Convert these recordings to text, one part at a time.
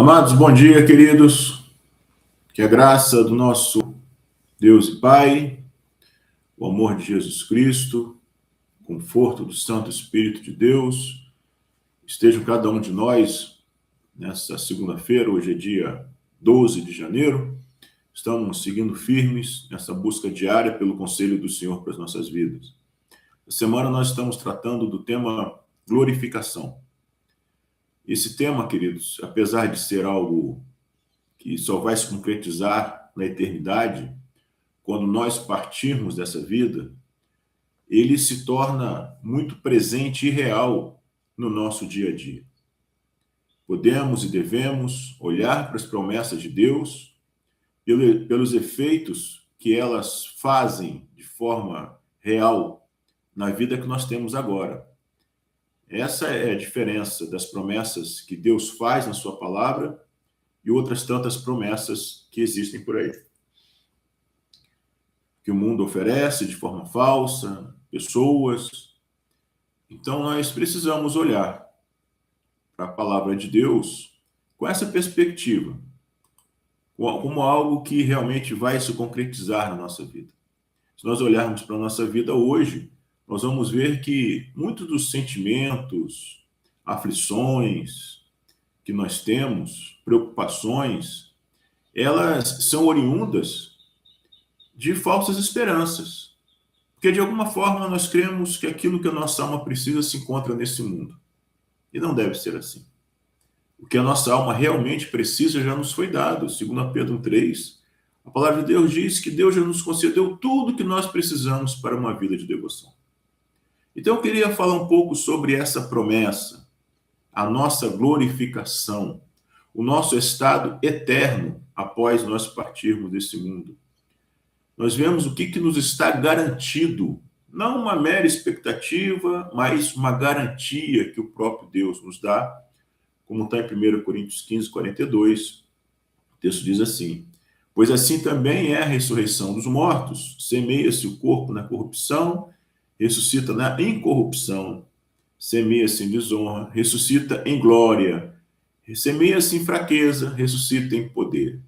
Amados, bom dia, queridos. Que a graça do nosso Deus e Pai, o amor de Jesus Cristo, o conforto do Santo Espírito de Deus, estejam cada um de nós nessa segunda-feira. Hoje é dia 12 de janeiro. Estamos seguindo firmes nessa busca diária pelo conselho do Senhor para as nossas vidas. Essa semana nós estamos tratando do tema glorificação. Esse tema, queridos, apesar de ser algo que só vai se concretizar na eternidade, quando nós partirmos dessa vida, ele se torna muito presente e real no nosso dia a dia. Podemos e devemos olhar para as promessas de Deus pelos efeitos que elas fazem de forma real na vida que nós temos agora. Essa é a diferença das promessas que Deus faz na sua palavra e outras tantas promessas que existem por aí. Que o mundo oferece de forma falsa, pessoas. Então, nós precisamos olhar para a palavra de Deus com essa perspectiva, como algo que realmente vai se concretizar na nossa vida. Se nós olharmos para a nossa vida hoje, nós vamos ver que muitos dos sentimentos, aflições que nós temos, preocupações, elas são oriundas de falsas esperanças. Porque, de alguma forma, nós cremos que aquilo que a nossa alma precisa se encontra nesse mundo. E não deve ser assim. O que a nossa alma realmente precisa já nos foi dado. Segundo Pedro 3, a palavra de Deus diz que Deus já nos concedeu tudo que nós precisamos para uma vida de devoção. Então, eu queria falar um pouco sobre essa promessa, a nossa glorificação, o nosso estado eterno após nós partirmos desse mundo. Nós vemos o que nos está garantido, não uma mera expectativa, mas uma garantia que o próprio Deus nos dá, como está em 1 Coríntios 15, 42. O texto diz assim: pois assim também é a ressurreição dos mortos, semeia-se o corpo na corrupção, ressuscita na incorrupção, semeia-se em desonra, ressuscita em glória, semeia-se em fraqueza, ressuscita em poder.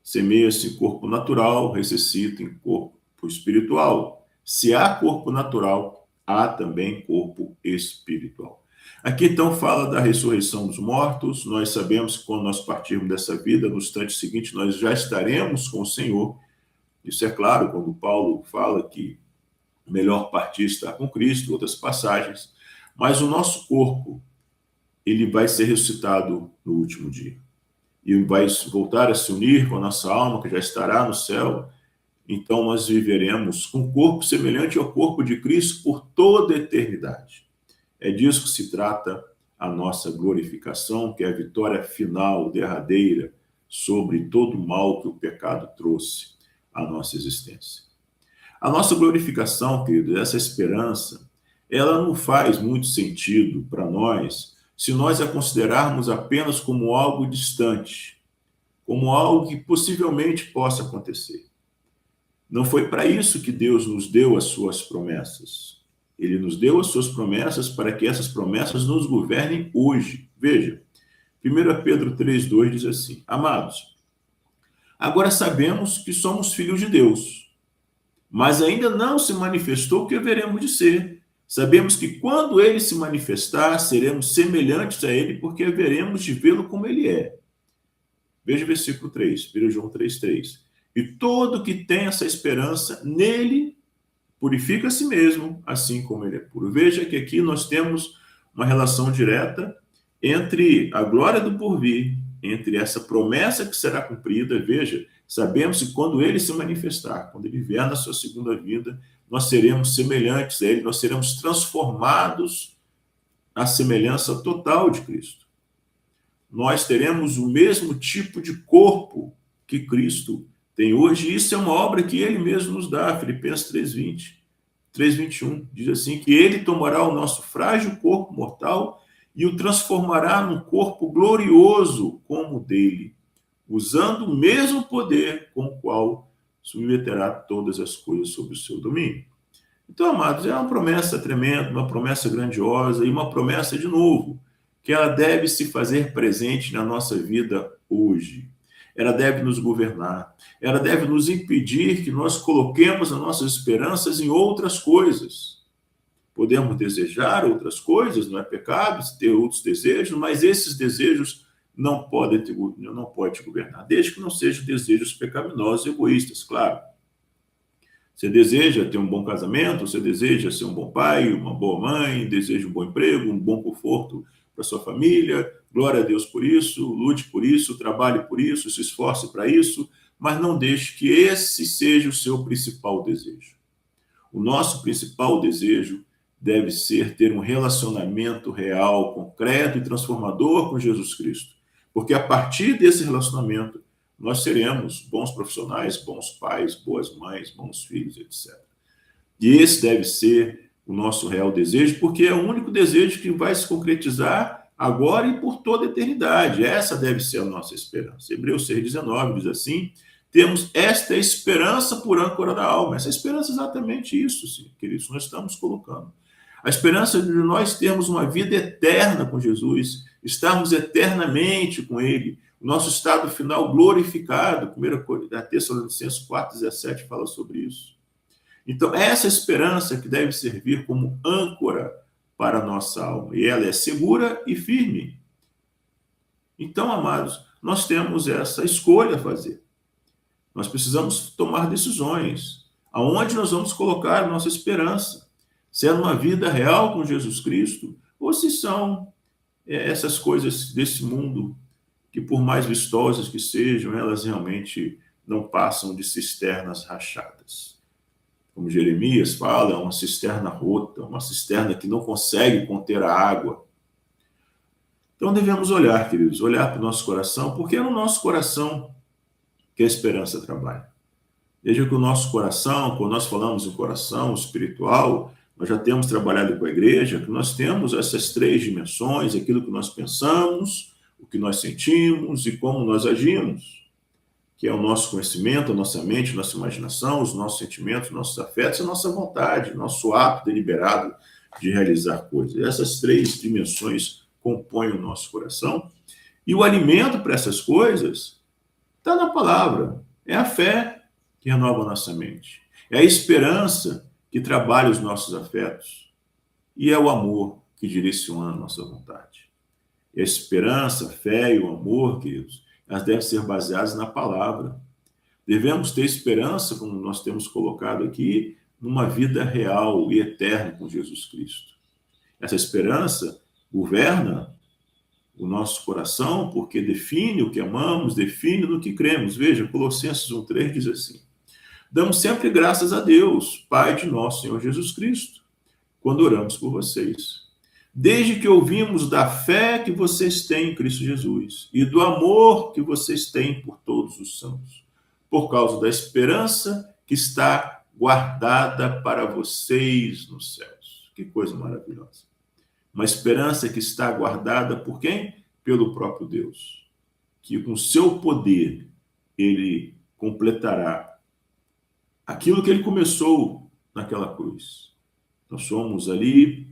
Semeia-se em corpo natural, ressuscita em corpo espiritual. Se há corpo natural, há também corpo espiritual. Aqui então fala da ressurreição dos mortos. Nós sabemos que quando nós partirmos dessa vida, no instante seguinte nós já estaremos com o Senhor. Isso é claro quando Paulo fala que melhor partir está com Cristo, outras passagens. Mas o nosso corpo, ele vai ser ressuscitado no último dia. E vai voltar a se unir com a nossa alma, que já estará no céu. Então nós viveremos com um corpo semelhante ao corpo de Cristo por toda a eternidade. É disso que se trata a nossa glorificação, que é a vitória final, derradeira, sobre todo o mal que o pecado trouxe à nossa existência. A nossa glorificação, querido, essa esperança, ela não faz muito sentido para nós se nós a considerarmos apenas como algo distante, como algo que possivelmente possa acontecer. Não foi para isso que Deus nos deu as suas promessas. Ele nos deu as suas promessas para que essas promessas nos governem hoje. Veja, 1 Pedro 3,2 diz assim: amados, agora sabemos que somos filhos de Deus, mas ainda não se manifestou o que haveremos de ser. Sabemos que quando ele se manifestar, seremos semelhantes a ele, porque haveremos de vê-lo como ele é. Veja o versículo 3, 1 João 3,3. E todo que tem essa esperança nele purifica a si mesmo, assim como ele é puro. Veja que aqui nós temos uma relação direta entre a glória do porvir, entre essa promessa que será cumprida. Veja, sabemos que quando ele se manifestar, quando ele vier na sua segunda vinda, nós seremos semelhantes a ele, nós seremos transformados à semelhança total de Cristo. Nós teremos o mesmo tipo de corpo que Cristo tem hoje. Isso é uma obra que ele mesmo nos dá. Filipenses 3:20, 3:21, diz assim, que ele tomará o nosso frágil corpo mortal e o transformará num corpo glorioso como o dele, usando o mesmo poder com o qual submeterá todas as coisas sob o seu domínio. Então, amados, é uma promessa tremenda, uma promessa grandiosa e uma promessa, de novo, que ela deve se fazer presente na nossa vida hoje. Ela deve nos governar. Ela deve nos impedir que nós coloquemos as nossas esperanças em outras coisas. Podemos desejar outras coisas, não é pecado ter outros desejos, mas esses desejos não podem te governar, desde que não sejam desejos pecaminosos e egoístas, claro. Você deseja ter um bom casamento, você deseja ser um bom pai, uma boa mãe, deseja um bom emprego, um bom conforto para sua família, glória a Deus por isso, lute por isso, trabalhe por isso, se esforce para isso, mas não deixe que esse seja o seu principal desejo. O nosso principal desejo deve ser ter um relacionamento real, concreto e transformador com Jesus Cristo, porque a partir desse relacionamento nós seremos bons profissionais, bons pais, boas mães, bons filhos, etc. E esse deve ser o nosso real desejo, porque é o único desejo que vai se concretizar agora e por toda a eternidade. Essa deve ser a nossa esperança. Hebreus 6,19 diz assim: temos esta esperança por âncora da alma. Essa esperança é exatamente isso, sim, queridos, nós estamos colocando. A esperança de nós termos uma vida eterna com Jesus, estarmos eternamente com Ele, o nosso estado final glorificado. 1 Tessalonicenses 4,17 fala sobre isso. Então, essa esperança que deve servir como âncora para a nossa alma, e ela é segura e firme. Então, amados, nós temos essa escolha a fazer. Nós precisamos tomar decisões. Aonde nós vamos colocar a nossa esperança? Se é numa vida real com Jesus Cristo, ou se são essas coisas desse mundo que, por mais vistosas que sejam, elas realmente não passam de cisternas rachadas. Como Jeremias fala, é uma cisterna rota, uma cisterna que não consegue conter a água. Então devemos olhar, queridos, olhar para o nosso coração, porque é no nosso coração que a esperança trabalha. Veja que o nosso coração, quando nós falamos em coração espiritual, nós já temos trabalhado com a igreja, que nós temos essas três dimensões, aquilo que nós pensamos, o que nós sentimos e como nós agimos, que é o nosso conhecimento, a nossa mente, a nossa imaginação, os nossos sentimentos, nossos afetos, a nossa vontade, nosso ato deliberado de realizar coisas. Essas três dimensões compõem o nosso coração, e o alimento para essas coisas está na palavra. É a fé que renova a nossa mente. É a esperança que trabalha os nossos afetos. E é o amor que direciona a nossa vontade. E a esperança, a fé e o amor, queridos, elas devem ser baseadas na palavra. Devemos ter esperança, como nós temos colocado aqui, numa vida real e eterna com Jesus Cristo. Essa esperança governa o nosso coração, porque define o que amamos, define no que cremos. Veja, Colossenses 1,3 diz assim: damos sempre graças a Deus, Pai de nosso Senhor Jesus Cristo, quando oramos por vocês. Desde que ouvimos da fé que vocês têm em Cristo Jesus e do amor que vocês têm por todos os santos, por causa da esperança que está guardada para vocês nos céus. Que coisa maravilhosa. Uma esperança que está guardada por quem? Pelo próprio Deus, que com seu poder ele completará aquilo que ele começou naquela cruz. Nós somos ali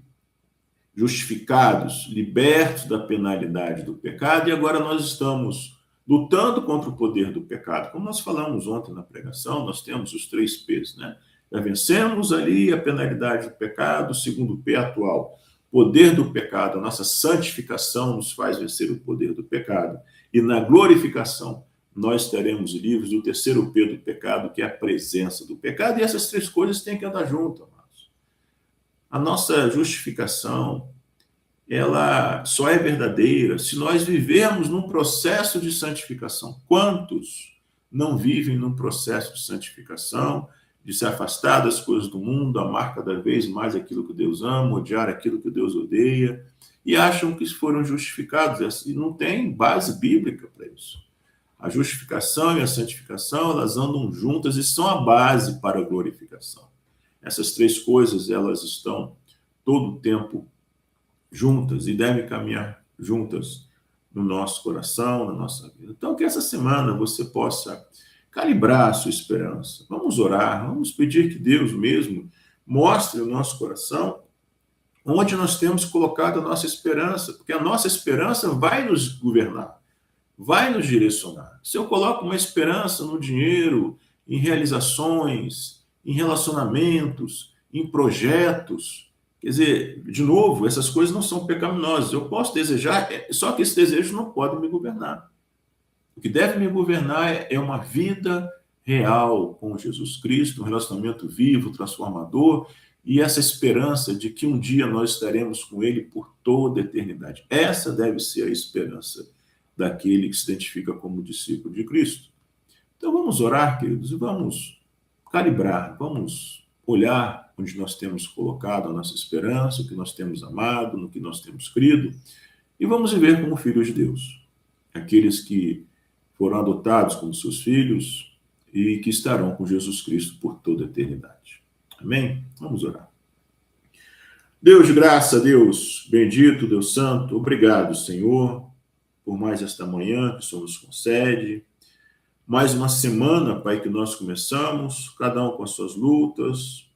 justificados, libertos da penalidade do pecado, e agora nós estamos lutando contra o poder do pecado. Como nós falamos ontem na pregação, nós temos os 3 P's, né? Já vencemos ali a penalidade do pecado, o segundo P atual, poder do pecado, a nossa santificação nos faz vencer o poder do pecado, e na glorificação nós estaremos livres do terceiro P do pecado, que é a presença do pecado, e essas 3 coisas têm que andar juntas, amados. A nossa justificação, ela só é verdadeira se nós vivermos num processo de santificação. Quantos não vivem num processo de santificação, de se afastar das coisas do mundo, amar cada vez mais aquilo que Deus ama, odiar aquilo que Deus odeia, e acham que foram justificados, e não tem base bíblica para isso. A justificação e a santificação, elas andam juntas e são a base para a glorificação. Essas 3 coisas, elas estão todo o tempo juntas e devem caminhar juntas no nosso coração, na nossa vida. Então, que essa semana você possa calibrar a sua esperança. Vamos orar, vamos pedir que Deus mesmo mostre o nosso coração onde nós temos colocado a nossa esperança, porque a nossa esperança vai nos governar, vai nos direcionar. Se eu coloco uma esperança no dinheiro, em realizações, em relacionamentos, em projetos, quer dizer, de novo, essas coisas não são pecaminosas. Eu posso desejar, só que esse desejo não pode me governar. O que deve me governar é uma vida real com Jesus Cristo, um relacionamento vivo, transformador, e essa esperança de que um dia nós estaremos com Ele por toda a eternidade. Essa deve ser a esperança daquele que se identifica como discípulo de Cristo. Então vamos orar, queridos, e vamos calibrar, vamos olhar onde nós temos colocado a nossa esperança, o que nós temos amado, no que nós temos crido, e vamos viver como filhos de Deus. Aqueles que foram adotados como seus filhos e que estarão com Jesus Cristo por toda a eternidade. Amém? Vamos orar. Deus de graça, Deus bendito, Deus santo, obrigado, Senhor, por mais esta manhã que o Senhor nos concede, mais uma semana, Pai, que nós começamos, cada um com as suas lutas,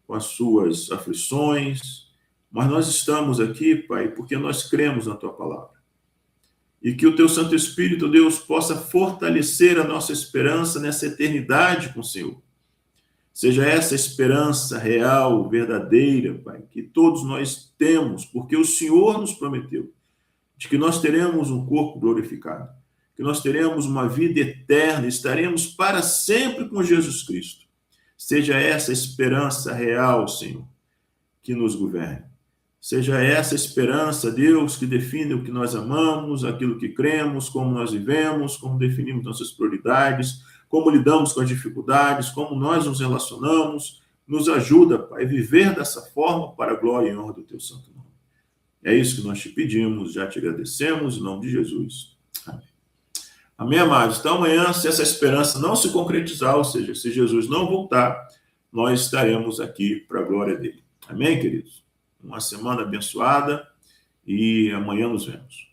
com as suas aflições, mas nós estamos aqui, Pai, porque nós cremos na Tua palavra. E que o Teu Santo Espírito, Deus, possa fortalecer a nossa esperança nessa eternidade com o Senhor. Seja essa esperança real, verdadeira, Pai, que todos nós temos, porque o Senhor nos prometeu, de que nós teremos um corpo glorificado, que nós teremos uma vida eterna, estaremos para sempre com Jesus Cristo. Seja essa esperança real, Senhor, que nos governe. Seja essa esperança, Deus, que define o que nós amamos, aquilo que cremos, como nós vivemos, como definimos nossas prioridades, como lidamos com as dificuldades, como nós nos relacionamos. Nos ajuda, Pai, a viver dessa forma para a glória e honra do Teu santo nome. É isso que nós te pedimos, já te agradecemos, em nome de Jesus. Amém. Amém, amados? Então, amanhã, se essa esperança não se concretizar, ou seja, se Jesus não voltar, nós estaremos aqui para a glória dele. Amém, queridos? Uma semana abençoada e amanhã nos vemos.